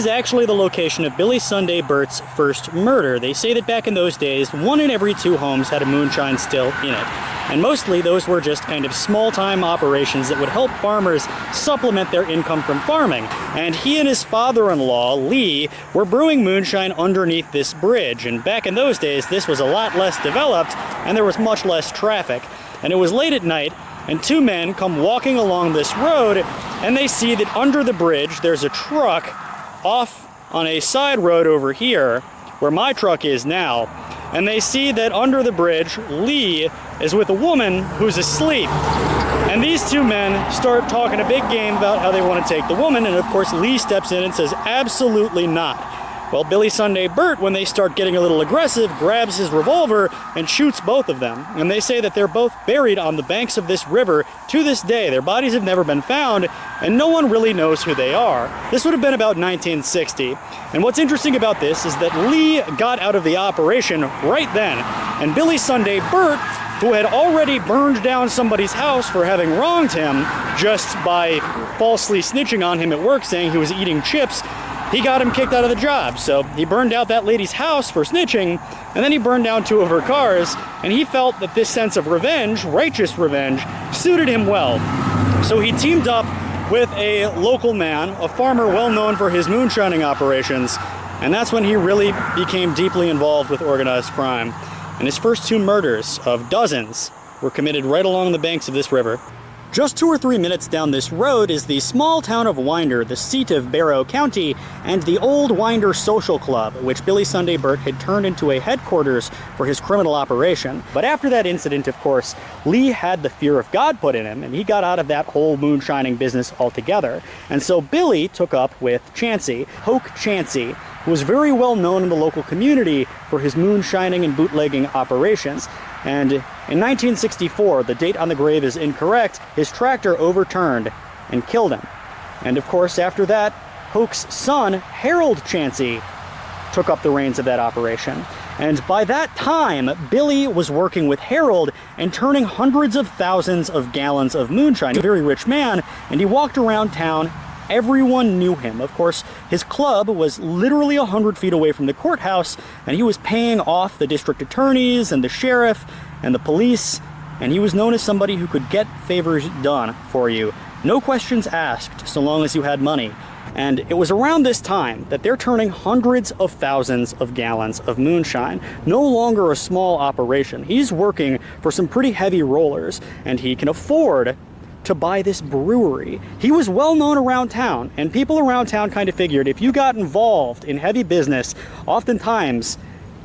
is actually the location of Billy Sunday Birt's first murder. They say that back in those days, 1 in every 2 homes had a moonshine still in it. And mostly those were just kind of small-time operations that would help farmers supplement their income from farming. And he and his father-in-law, Lee, were brewing moonshine underneath this bridge. And back in those days, this was a lot less developed, and there was much less traffic. And it was late at night, and 2 men come walking along this road, and they see that under the bridge there's a truck off on a side road over here, where my truck is now. And they see that under the bridge, Lee is with a woman who's asleep. And these 2 men start talking a big game about how they want to take the woman, and of course Lee steps in and says, absolutely not. Well, Billy Sunday Birt, when they start getting a little aggressive, grabs his revolver and shoots both of them. And they say that they're both buried on the banks of this river to this day. Their bodies have never been found, and no one really knows who they are. This would have been about 1960. And what's interesting about this is that Lee got out of the operation right then, and Billy Sunday Birt, who had already burned down somebody's house for having wronged him just by falsely snitching on him at work saying he was eating chips, he got him kicked out of the job. So he burned out that lady's house for snitching, and then he burned down 2 of her cars, and he felt that this sense of revenge, righteous revenge, suited him well. So he teamed up with a local man, a farmer well known for his moonshining operations, and that's when he really became deeply involved with organized crime. And his first 2 murders of dozens were committed right along the banks of this river. Just 2 or 3 minutes down this road is the small town of Winder, the seat of Barrow County, and the old Winder Social Club, which Billy Sunday Birt had turned into a headquarters for his criminal operation. But after that incident, of course, Lee had the fear of God put in him, and he got out of that whole moonshining business altogether. And so Billy took up with Chancey, Hoke Chancey, who was very well known in the local community for his moonshining and bootlegging operations. And in 1964, the date on the grave is incorrect, his tractor overturned and killed him. And of course, after that, Hoke's son, Harold Chancey, took up the reins of that operation. And by that time, Billy was working with Harold and turning hundreds of thousands of gallons of moonshine. A very rich man, and he walked around town. Everyone knew him. Of course, his club was literally 100 feet away from the courthouse, and he was paying off the district attorneys and the sheriff and the police, and he was known as somebody who could get favors done for you. No questions asked, so long as you had money. And it was around this time that they're turning hundreds of thousands of gallons of moonshine. No longer a small operation. He's working for some pretty heavy rollers, and he can afford to buy this brewery. He was well known around town, and people around town kind of figured if you got involved in heavy business, oftentimes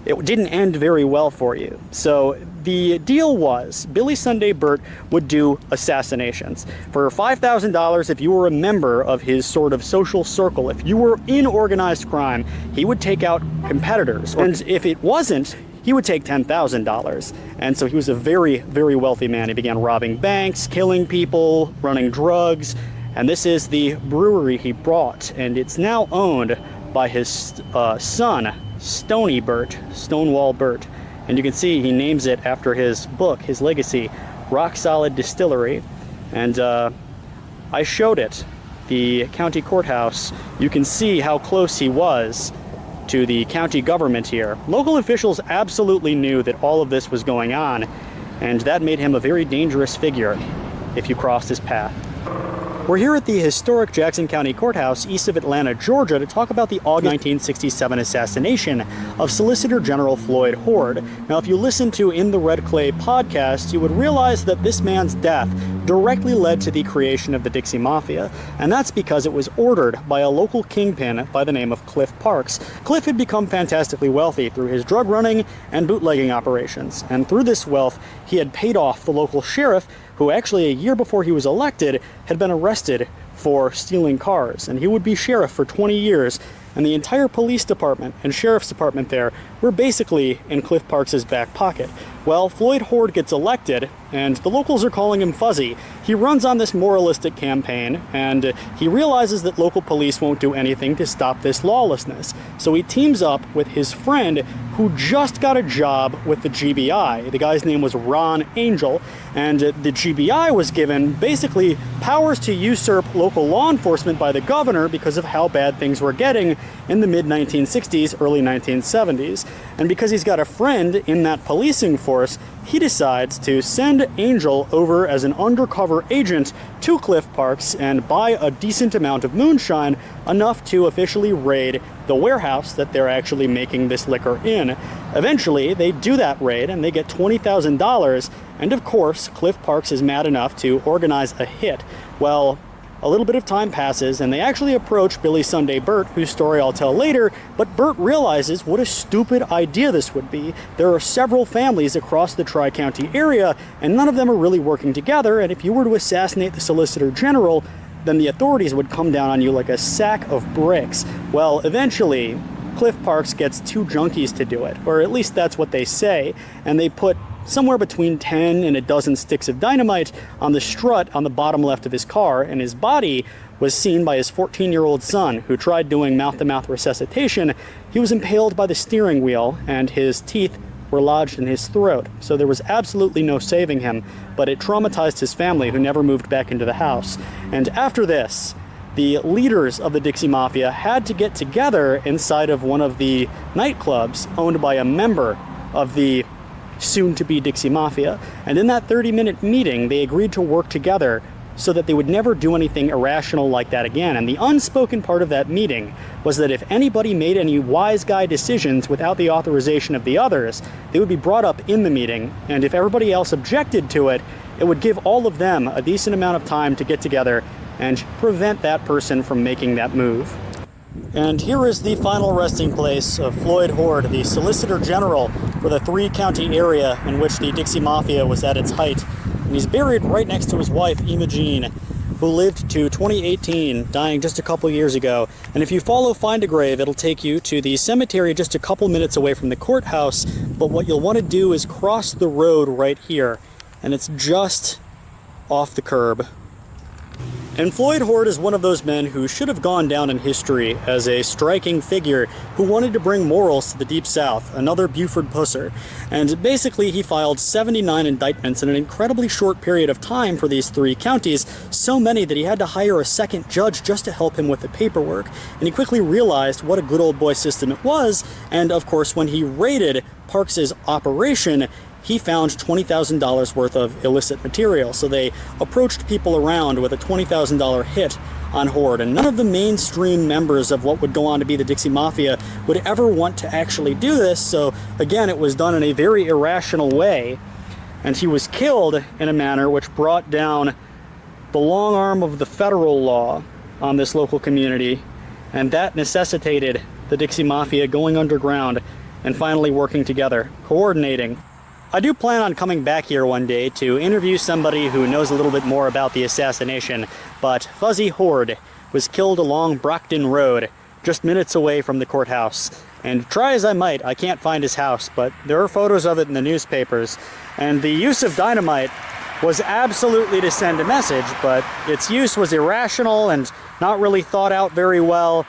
it didn't end very well for you. So the deal was Billy Sunday Birt would do assassinations. For $5,000, if you were a member of his sort of social circle, if you were in organized crime, he would take out competitors. And if it wasn't, he would take $10,000. And so he was a very, very wealthy man. He began robbing banks, killing people, running drugs. And this is the brewery he bought. And it's now owned by his son, Stony Birt, Stonewall Birt. And you can see he names it after his book, his legacy, Rock Solid Distillery. And I showed it, the county courthouse. You can see how close he was to the county government here. Local officials absolutely knew that all of this was going on, and that made him a very dangerous figure if you crossed his path. We're here at the historic Jackson County Courthouse east of Atlanta, Georgia, to talk about the August 1967 assassination of Solicitor General Floyd Hoard. Now, if you listen to In the Red Clay podcast, you would realize that this man's death directly led to the creation of the Dixie Mafia, and that's because it was ordered by a local kingpin by the name of Cliff Parks. Cliff had become fantastically wealthy through his drug running and bootlegging operations, and through this wealth, he had paid off the local sheriff, who actually a year before he was elected had been arrested for stealing cars, and he would be sheriff for 20 years, and the entire police department and sheriff's department there were basically in Cliff Parks' back pocket. Well, Floyd Hoard gets elected, and the locals are calling him Fuzzy. He runs on this moralistic campaign, and he realizes that local police won't do anything to stop this lawlessness. So he teams up with his friend who just got a job with the GBI. The guy's name was Ron Angel, and the GBI was given basically powers to usurp local law enforcement by the governor because of how bad things were getting in the mid-1960s, early 1970s. And because he's got a friend in that policing force, he decides to send Angel over as an undercover agent to Cliff Parks and buy a decent amount of moonshine, enough to officially raid the warehouse that they're actually making this liquor in. Eventually, they do that raid and they get $20,000, and of course, Cliff Parks is mad enough to organize a hit. Well, a little bit of time passes, and they actually approach Billy Sunday Birt, whose story I'll tell later, but Birt realizes what a stupid idea this would be. There are several families across the Tri-County area, and none of them are really working together, and if you were to assassinate the Solicitor General, then the authorities would come down on you like a sack of bricks. Well, eventually, Cliff Parks gets two junkies to do it, or at least that's what they say, and they put somewhere between 10 and a dozen sticks of dynamite on the strut on the bottom left of his car, and his body was seen by his 14-year-old son, who tried doing mouth-to-mouth resuscitation. He was impaled by the steering wheel, and his teeth were lodged in his throat, so there was absolutely no saving him, but it traumatized his family, who never moved back into the house. And after this, the leaders of the Dixie Mafia had to get together inside of one of the nightclubs owned by a member of the soon-to-be Dixie Mafia, and in that 30-minute meeting, they agreed to work together so that they would never do anything irrational like that again. And the unspoken part of that meeting was that if anybody made any wise guy decisions without the authorization of the others, they would be brought up in the meeting, and if everybody else objected to it, it would give all of them a decent amount of time to get together and prevent that person from making that move. And here is the final resting place of Floyd Horde, the Solicitor General for the three-county area in which the Dixie Mafia was at its height. And he's buried right next to his wife, Imogene, who lived to 2018, dying just a couple years ago. And if you follow Find a Grave, it'll take you to the cemetery just a couple minutes away from the courthouse. But what you'll want to do is cross the road right here, and it's just off the curb. And Floyd Horde is one of those men who should have gone down in history as a striking figure who wanted to bring morals to the Deep South, another Buford pusser. And basically he filed 79 indictments in an incredibly short period of time for these three counties, so many that he had to hire a second judge just to help him with the paperwork. And he quickly realized what a good old boy system it was, and of course when he raided Parks's operation, he found $20,000 worth of illicit material. So they approached people around with a $20,000 hit on Horde, and none of the mainstream members of what would go on to be the Dixie Mafia would ever want to actually do this. So again, it was done in a very irrational way, and he was killed in a manner which brought down the long arm of the federal law on this local community, and that necessitated the Dixie Mafia going underground and finally working together, coordinating. I do plan on coming back here one day to interview somebody who knows a little bit more about the assassination, but Fuzzy Horde was killed along Brockton Road, just minutes away from the courthouse. And try as I might, I can't find his house, but there are photos of it in the newspapers. And the use of dynamite was absolutely to send a message, but its use was irrational and not really thought out very well.